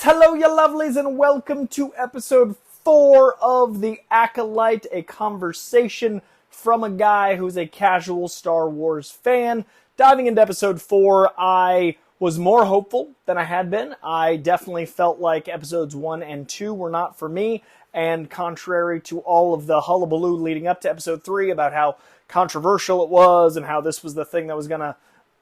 Hello, you lovelies, and welcome to episode 4 of The Acolyte, a conversation from a guy who's a casual Star Wars fan. Diving into episode 4, I was more hopeful than I had been. I definitely felt like episodes 1 and 2 were not for me, and contrary to all of the hullabaloo leading up to episode 3 about how controversial it was and how this was the thing that was going to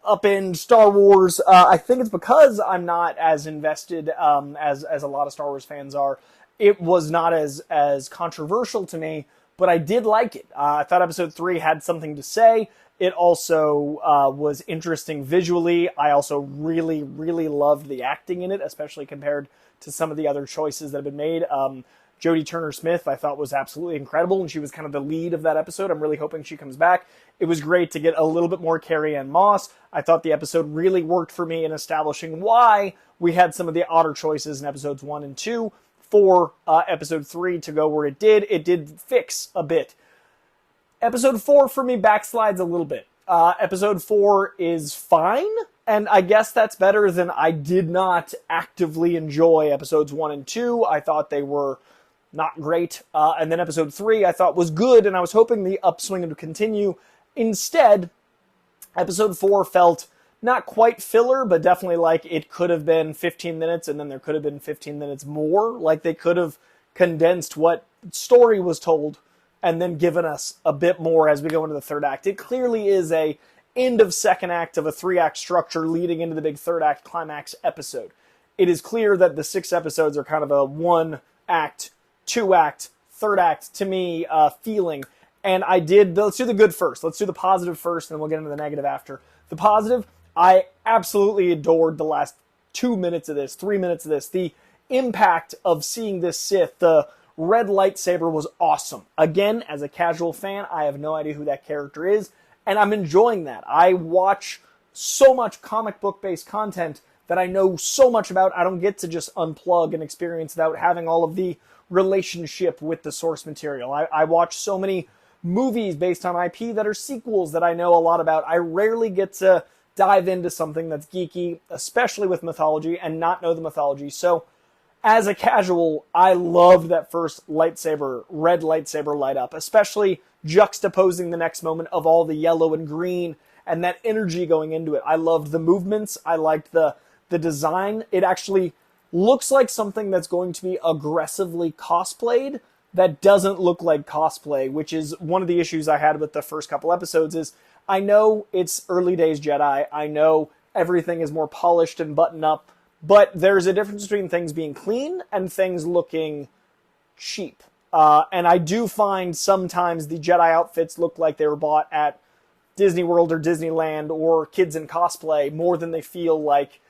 upend Star Wars, I think it's because I'm not as invested as a lot of Star Wars fans are. It was not as controversial to me, but I did like it. I thought episode 3 had something to say. It also was interesting visually. I also really, really loved the acting in it, especially compared to some of the other choices that have been made. Jodie Turner Smith, I thought, was absolutely incredible, and she was kind of the lead of that episode. I'm really hoping she comes back. It was great to get a little bit more Carrie-Anne Moss. I thought the episode really worked for me in establishing why we had some of the odder choices in episodes 1 and 2 for episode 3 to go where it did. It did fix a bit. Episode 4 for me backslides a little bit. Episode 4 is fine, and I guess that's better than I did not actively enjoy episodes 1 and 2. I thought they were not great. And then episode 3 I thought was good, and I was hoping the upswing would continue. Instead, episode 4 felt not quite filler, but definitely like it could have been 15 minutes, and then there could have been 15 minutes more. Like they could have condensed what story was told and then given us a bit more as we go into the third act. It clearly is a end of second act of a 3-act structure leading into the big third act climax episode. It is clear that the 6 episodes are kind of a 1-act, 2-act, third act, to me, feeling. And let's do the good first. Let's do the positive first, and then we'll get into the negative after. The positive, I absolutely adored the last 2 minutes of this, 3 minutes of this. The impact of seeing this Sith, the red lightsaber, was awesome. Again, as a casual fan, I have no idea who that character is, and I'm enjoying that. I watch so much comic book-based content that I know so much about. I don't get to just unplug and experience without having all of the relationship with the source material. I watch so many movies based on IP that are sequels that I know a lot about. I rarely get to dive into something that's geeky, especially with mythology, and not know the mythology. So as a casual, I loved that first red lightsaber light up, especially juxtaposing the next moment of all the yellow and green and that energy going into it. I loved the movements. I liked the design. It actually looks like something that's going to be aggressively cosplayed that doesn't look like cosplay, which is one of the issues I had with the first couple episodes. Is I know it's early days Jedi. I know everything is more polished and buttoned up, but there's a difference between things being clean and things looking cheap. And I do find sometimes the Jedi outfits look like they were bought at Disney World or Disneyland or Kids in Cosplay more than they feel like.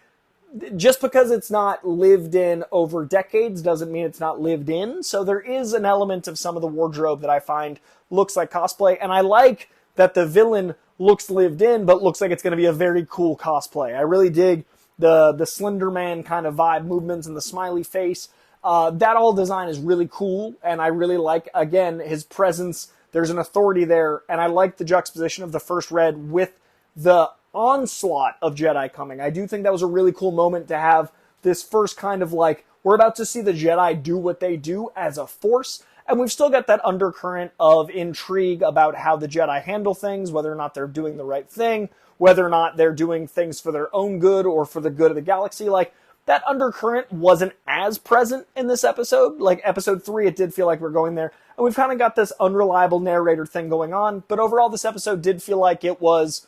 Just because it's not lived in over decades doesn't mean it's not lived in. So there is an element of some of the wardrobe that I find looks like cosplay. And I like that the villain looks lived in, but looks like it's going to be a very cool cosplay. I really dig the Slender Man kind of vibe movements and the smiley face. That all design is really cool. And I really like, again, his presence. There's an authority there. And I like the juxtaposition of the first red with the onslaught of Jedi coming. I do think that was a really cool moment to have this first kind of like, we're about to see the Jedi do what they do as a force, and we've still got that undercurrent of intrigue about how the Jedi handle things, whether or not they're doing the right thing, whether or not they're doing things for their own good or for the good of the galaxy. Like, that undercurrent wasn't as present in this episode. Like episode 3, it did feel like we're going there, and we've kind of got this unreliable narrator thing going on, but overall this episode did feel like it was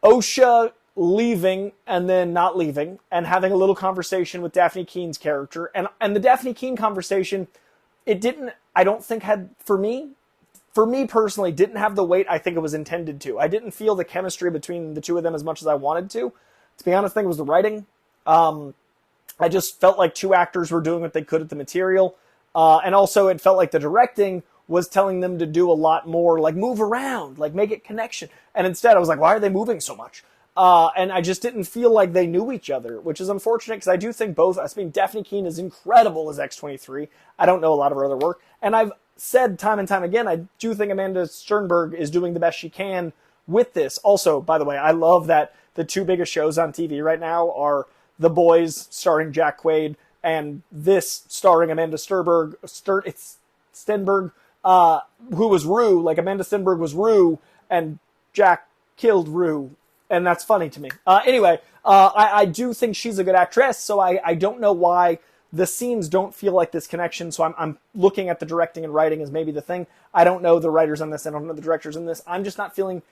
Osha leaving and then not leaving and having a little conversation with Dafne Keen's character. And the Dafne Keen conversation, I don't think for me personally, didn't have the weight I think it was intended to. I didn't feel the chemistry between the two of them as much as I wanted to. To be honest, I think it was the writing. I just felt like 2 actors were doing what they could at the material. And also it felt like the directing was telling them to do a lot more, like move around, like make it connection. And instead I was like, why are they moving so much? And I just didn't feel like they knew each other, which is unfortunate because I do think Dafne Keen is incredible as X-23. I don't know a lot of her other work. And I've said time and time again, I do think Amanda Stenberg is doing the best she can with this. Also, by the way, I love that the 2 biggest shows on TV right now are The Boys starring Jack Quaid, and this starring Amanda Stenberg, who was Rue. Like, Amanda Stenberg was Rue, and Jack killed Rue, and that's funny to me. Anyway, I do think she's a good actress, so I don't know why the scenes don't feel like this connection, so I'm looking at the directing and writing as maybe the thing. I don't know the writers on this, I don't know the directors in this. I'm just not feeling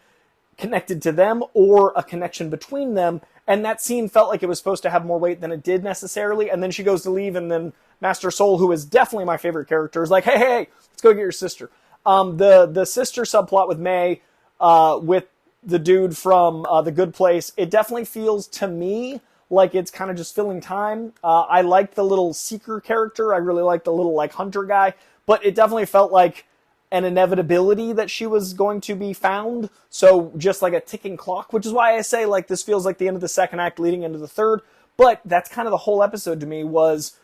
connected to them or a connection between them, and that scene felt like it was supposed to have more weight than it did necessarily, and then she goes to leave, and then Master Soul, who is definitely my favorite character, is like, hey, let's go get your sister. The sister subplot with Mae, with the dude from The Good Place, it definitely feels to me like it's kind of just filling time. I like the little seeker character. I really like the little like hunter guy, but it definitely felt like an inevitability that she was going to be found. So just like a ticking clock, which is why I say like this feels like the end of the second act leading into the third. But that's kind of the whole episode to me, was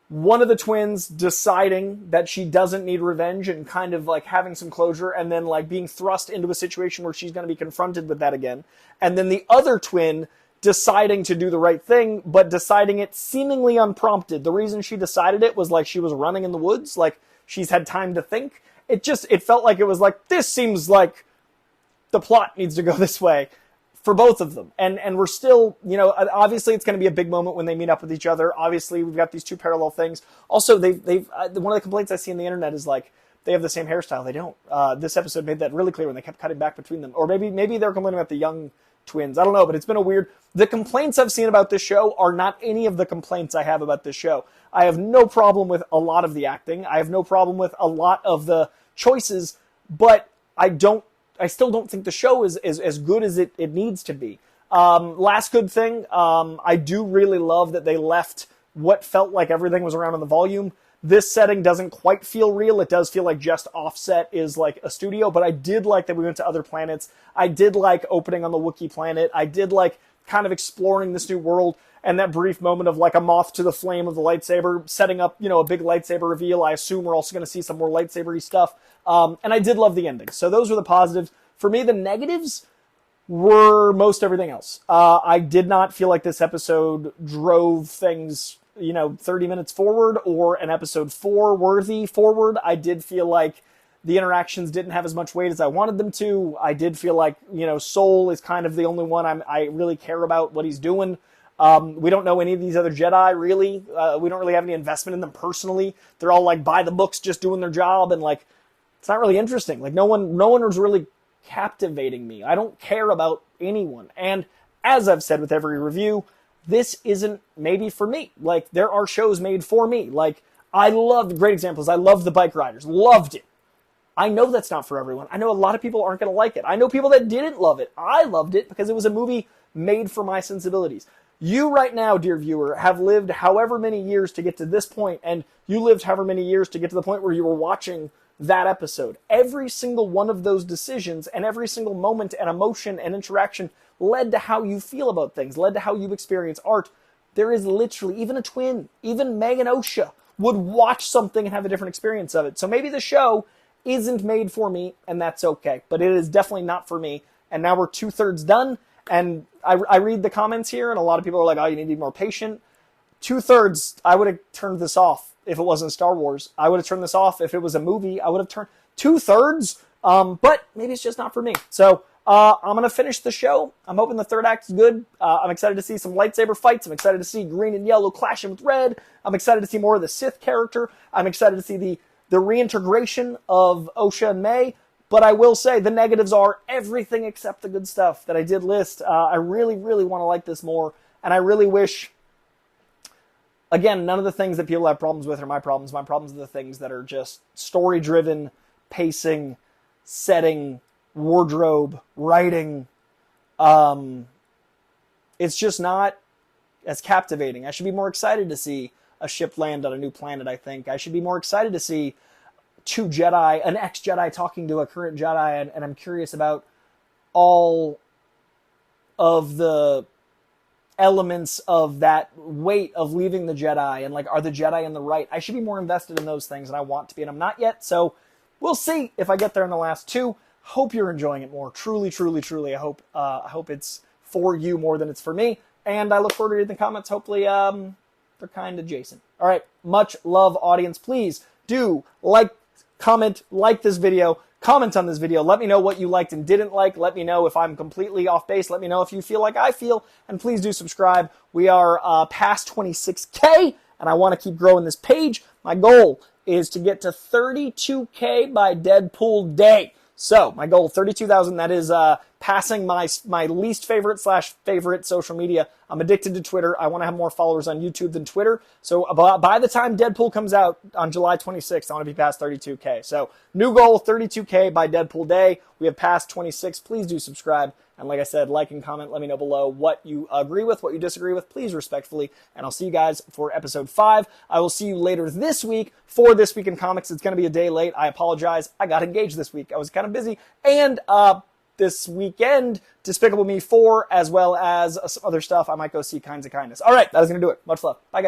one of the twins deciding that she doesn't need revenge and kind of like having some closure, and then like being thrust into a situation where she's going to be confronted with that again. And then the other twin deciding to do the right thing, but deciding it seemingly unprompted. The reason she decided it was like she was running in the woods, like she's had time to think. It felt like it was like, this seems like the plot needs to go this way for both of them. And we're still, obviously it's going to be a big moment when they meet up with each other. Obviously we've got these two parallel things. Also, they've one of the complaints I see on the internet is like, they have the same hairstyle. They don't. This episode made that really clear when they kept cutting back between them. Or maybe they're complaining about the young twins. I don't know, but it's been a weird... The complaints I've seen about this show are not any of the complaints I have about this show. I have no problem with a lot of the acting. I have no problem with a lot of the choices, but I still don't think the show is as good as it needs to be. Last good thing, I do really love that they left what felt like everything was around in the volume. This setting doesn't quite feel real. It does feel like just Offset is like a studio, but I did like that we went to other planets. I did like opening on the Wookiee planet. I did like kind of exploring this new world, and that brief moment of like a moth to the flame of the lightsaber, setting up, a big lightsaber reveal. I assume we're also going to see some more lightsaber-y stuff. And I did love the ending. So those were the positives. For me, the negatives were most everything else. I did not feel like this episode drove things 30 minutes forward, or an episode 4 worthy forward. I did feel like the interactions didn't have as much weight as I wanted them to. I did feel like, Soul is kind of the only one I really care about what he's doing. We don't know any of these other Jedi, really. We don't really have any investment in them personally. They're all like by the books, just doing their job, and like, it's not really interesting. Like, no one was really captivating me. I don't care about anyone. And as I've said with every review, this isn't maybe for me. Like, there are shows made for me. Like, I loved, great examples, I loved The Bike Riders. Loved it. I know that's not for everyone. I know a lot of people aren't going to like it. I know people that didn't love it. I loved it because it was a movie made for my sensibilities. You right now, dear viewer, have lived however many years to get to this point, and you lived however many years to get to the point where you were watching that episode. Every single one of those decisions and every single moment and emotion and interaction led to how you feel about things, led to how you experience art. There is literally, even a twin, even Mae and Osha would watch something and have a different experience of it. So maybe the show isn't made for me, and that's okay. But it is definitely not for me. And now we're 2/3 done, and I read the comments here, and a lot of people are like, oh, you need to be more patient. 2/3, I would have turned this off if it wasn't Star Wars. I would have turned this off if it was a movie. I would have turned 2/3, but maybe it's just not for me. So I'm going to finish the show. I'm hoping the third act is good. I'm excited to see some lightsaber fights. I'm excited to see green and yellow clashing with red. I'm excited to see more of the Sith character. I'm excited to see the reintegration of Osha and Mae. But I will say the negatives are everything except the good stuff that I did list. I really, really want to like this more. And I really wish, again, none of the things that people have problems with are my problems. My problems are the things that are just story-driven, pacing, setting, wardrobe, writing. It's just not as captivating. I should be more excited to see a ship land on a new planet, I think. I should be more excited to see two Jedi, an ex-Jedi talking to a current Jedi, and I'm curious about all of the elements of that weight of leaving the Jedi, and like, are the Jedi in the right? I should be more invested in those things, and I want to be, and I'm not yet, so we'll see if I get there in the last two. Hope you're enjoying it more. Truly, truly, truly. I hope it's for you more than it's for me, and I look forward to reading the comments. Hopefully, They're kind of adjacent. All right, much love, audience. Please do like, comment, like this video, comment on this video. Let me know what you liked and didn't like. Let me know if I'm completely off base. Let me know if you feel like I feel. And please do subscribe. We are past 26K, and I want to keep growing this page. My goal is to get to 32K by Deadpool Day. So my goal, 32,000, that is passing my least favorite / favorite social media. I'm addicted to Twitter. I want to have more followers on YouTube than Twitter. So by the time Deadpool comes out on July 26th, I want to be past 32K. So new goal, 32K by Deadpool Day. We have passed 26. Please do subscribe. And like I said, like and comment. Let me know below what you agree with, what you disagree with. Please respectfully. And I'll see you guys for episode 5. I will see you later this week for This Week in Comics. It's going to be a day late. I apologize. I got engaged this week. I was kind of busy. And this weekend, Despicable Me 4, as well as some other stuff. I might go see Kinds of Kindness. All right, that is going to do it. Much love. Bye, guys.